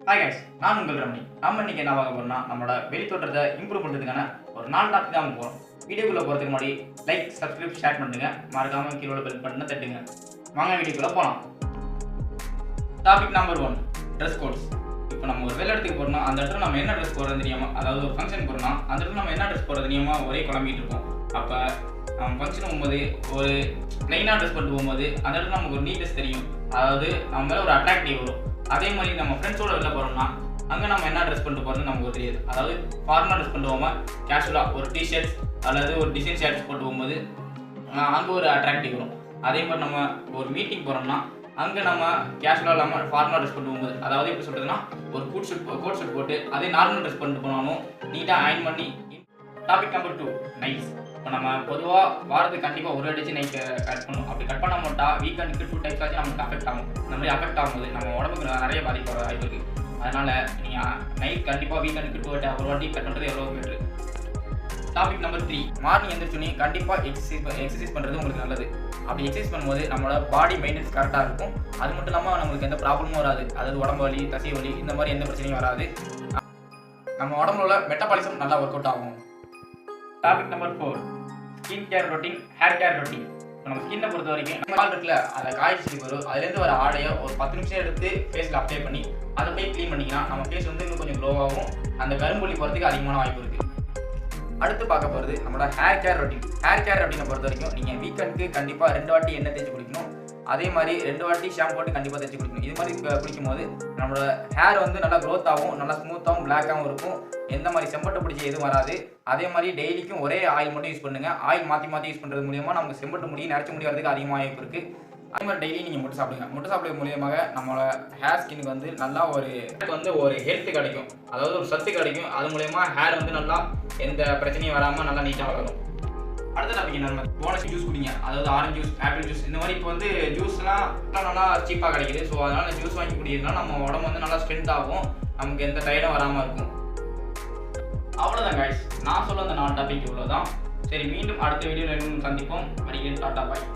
Hi guys, நான் உங்கள் ரமணி. நம்ம இன்னைக்கு என்ன பார்க்க போறோம்னா நம்மளோட வெளி தோற்றத்தை இம்ப்ரூவ் பண்ணுறதுக்கான ஒரு 4 டாபிக் தான் போகிறோம். வீடியோக்குள்ளே போகிறதுக்கு முன்னாடி லைக், சப்ஸ்கிரைப், ஷேர் பண்ணுங்க. மறக்காம கீழே உள்ள பெல் பட்டனை தட்டுங்க. வாங்க வீடியோக்குள்ளே போகலாம். Topic number 1, dress codes. இப்போ நம்ம ஒரு வேலை இடத்துக்கு போகிறோம்னா அந்த இடத்துல நம்ம என்ன ட்ரெஸ் போடுறது தெரியாமல், அதாவது ஒரு ஃபங்க்ஷன் போகிறோம்னா அந்த இடத்துல நம்ம என்ன ட்ரெஸ் போடுறது தெரியாமல் ஒரே குழம்பிட்டு இருக்கோம். அப்போ நம்ம ஃபங்க்ஷன் போகும்போது ஒரு ப்ளைனாக ட்ரெஸ் பண்ணிட்டு போகும்போது அந்த இடத்துல நமக்கு ஒரு நீட்னஸ் தெரியும். அதாவது நம்ம மேலே ஒரு அட்ராக்டிவ் வரும். அதே மாதிரி நம்ம ஃப்ரெண்ட்ஸோட வெளில போகிறோம்னா அங்கே நம்ம என்ன ட்ரெஸ் பண்ணிட்டு போகிறது நமக்கு தெரியாது. அதாவது ஃபார்மலாக ட்ரெஸ் பண்ணிட்டு போகாமல் கேஷுவலாக ஒரு டிஷர்ட்ஸ் அல்லது ஒரு டிசைன் ஷர்ட்ஸ் போட்டு போகும்போது அங்கே ஒரு அட்ராக்டிவ் வரும். அதே மாதிரி நம்ம ஒரு மீட்டிங் போகிறோம்னா அங்கே நம்ம கேஷுவலாக இல்லாமல் ஃபார்மலாக ட்ரெஸ் பண்ணிட்டு போகும்போது, அதாவது எப்படி சொல்கிறதுனா ஒரு கோட் ஷூட் போட்டு அதே நார்மல் ட்ரெஸ் பண்ணிட்டு போனாலும் நீட்டாக அயர்ன் பண்ணி. Topic number 2, nights. இப்போ நம்ம பொதுவாக வாரத்துக்கு கண்டிப்பாக ஒரு அடிச்சு நைட் கட் பண்ணணும். அப்படி கட் பண்ண மாட்டால் வீக்கெண்டுக்கு 2 டைப்ஸ் ஆச்சு நமக்கு அஃபெக்ட் ஆகும். இந்த மாதிரி அஃபெக்ட் ஆகும்போது நம்ம உடம்புக்கு நிறைய பாதிப்பு வர வாய்ப்பு இருக்குது. அதனால் நீங்கள் நைட் கண்டிப்பாக வீக்கெண்டுக்கு ஒரு வாட்டி கட் பண்ணுறது எவ்வளோ பெட்ரு. டாபிக் நம்பர் 3, மார்னிங் எழுந்திரிச்சோன்னே கண்டிப்பாக எக்ஸசைஸ் பண்ணுறது உங்களுக்கு நல்லது. அப்படி எக்ஸசைஸ் பண்ணும்போது நம்மளோட பாடி மெயின்டெனன்ஸ் கரெக்டாக இருக்கும். அது மட்டும் இல்லாமல் நம்மளுக்கு எந்த ப்ராப்ளமும் வராது. அதாவது உடம்பு வலி, தசை வலி, இந்த மாதிரி எந்த பிரச்சனையும் வராது. நம்ம உடம்புல உள்ள மெட்டபாலிசம் நல்லா ஒர்க் அவுட் ஆகும். Topic number 4, skin care routine, hair care routine. நம்ம ஸ்கின்னை பொறுத்த வரைக்கும் நம்ம கால் இருக்குல்ல, அதை காய்ச்சி வரும். அதுலேருந்து வர ஆடையை ஒரு 10 நிமிஷம் எடுத்து ஃபேஸில் அப்ளை பண்ணி அதை போய் க்ளீன் பண்ணிக்கலாம். நம்ம ஃபேஸ் வந்து இன்னும் கொஞ்சம் க்ளோவாகும். அந்த கரும்புள்ளி போகிறதுக்கு அதிகமான வாய்ப்பு இருக்குது. அடுத்து பார்க்க போகிறது நம்மளோட hair care routine. Hair care ரொட்டீனை பொறுத்த வரைக்கும் நீங்கள் வீக்கெண்டுக்கு கண்டிப்பாக 2 வாட்டி எண்ணெய் தேய்ச்சி குளிக்கணும். அதே மாதிரி 2 வாட்டி ஷாம்பு போட்டு கண்டிப்பாக தேய்ச்சி குளிக்கணும். இது மாதிரி குளிக்கும் போது நம்மளோட ஹேர் வந்து நல்லா க்ரோத் ஆகும், நல்லா ஸ்மூத்தாகவும் பிளாக்காகவும் இருக்கும். எந்த மாதிரி செம்பட்டை பிடிச்சி எதுவும் வராது. அதே மாதிரி டெய்லிக்கும் ஒரே ஆயில் மட்டும் யூஸ் பண்ணுங்கள். ஆயில் மாற்றி யூஸ் பண்ணுறது மூலியமாக நமக்கு செம்பட்டு முடி, நரைச்ச முடி வரதுக்கு அதிகமாக வாய்ப்பு இருக்குது. அதே மாதிரி டெய்லி நீங்கள் முட்டை சாப்பிடுங்க. முட்டை சாப்பிடுறது மூலியமாக நம்மளோட ஹேர் ஸ்கின்னுக்கு வந்து நல்லா ஒரு ஹெல்த் கிடைக்கும். அதாவது ஒரு சத்து கிடைக்கும். அது மூலயமா ஹேர் வந்து நல்லா எந்த பிரச்சனையும் வராமல் நல்லா நீட்டாக வளரும். அடுத்த டாபிக் என்ன, போனஸ் ஜூஸ் குடிங்க. அதாவது ஆரஞ்சு ஜூஸ், ஆப்பிள் ஜூஸ், இந்த மாதிரி இப்போ வந்து ஜூஸ்லாம் நல்லா சீப்பாக கிடைக்குது. ஸோ அதனால் ஜூஸ் வாங்கி குடிக்கிறதுனால நம்ம உடம்பு வந்து நல்லா ஸ்ட்ரென்த் ஆகும். நமக்கு எந்த டயர்டும் வராமல் இருக்கும். அவ்வளோதான் கைஸ், நான் சொல்ல அந்த 4 டாபிக் இவ்வளோதான். சரி, மீண்டும் அடுத்த வீடியோவில் சந்திப்போம். அடிக்கடி டாட்டா பாய்.